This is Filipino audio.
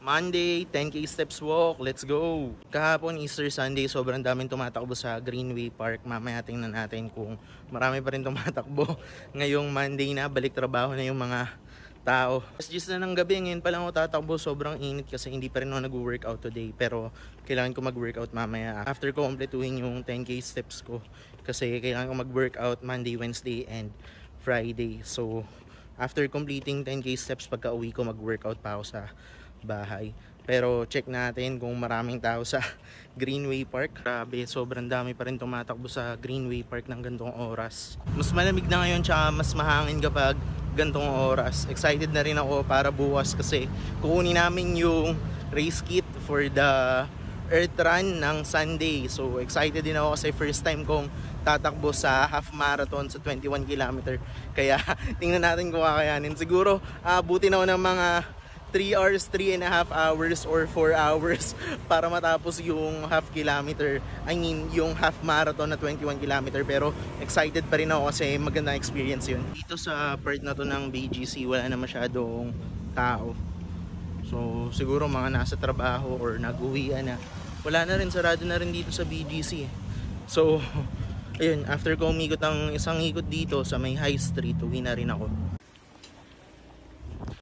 Monday, 10K steps walk. Let's go! Kahapon, Easter Sunday, sobrang daming tumatakbo sa Greenway Park. Mamaya tingnan natin kung marami pa rin tumatakbo. Ngayong Monday na, balik trabaho na yung mga tao. Just na ng gabi, ngayon pa lang ako tatakbo. Sobrang init kasi hindi pa rin ako nag-workout today. Pero kailangan ko mag-workout mamaya after ko kompletuhin yung 10K steps ko. Kasi kailangan ko mag-workout Monday, Wednesday, and Friday. So, after completing 10K steps, pagka uwi ko, mag-workout pa ako sa bahay. Pero check natin kung maraming tao sa Greenway Park. Grabe, sobrang dami pa rin tumatakbo sa Greenway Park ng gantong oras. Mas malamig na ngayon, tsaka mas mahangin kapag gantong oras. Excited na rin ako para bukas kasi kukunin namin yung race kit for the Earth Run ng Sunday. So excited din ako kasi first time kong tatakbo sa half marathon sa 21 km. Kaya tingnan natin kung kakayanin. Siguro abutin ako ng mga 3 hours, 3.5 hours or 4 hours para matapos yung half kilometer. I mean, yung half marathon na 21 km. Pero excited pa rin ako kasi magandang experience yun. Dito sa part na to ng BGC, wala na masyadong tao. So, siguro mga nasa trabaho or nag-uwian na. Wala na rin, sarado na rin dito sa BGC. So, ayun, after ko umikot ang isang ikot dito sa may High Street, uwi na rin ako.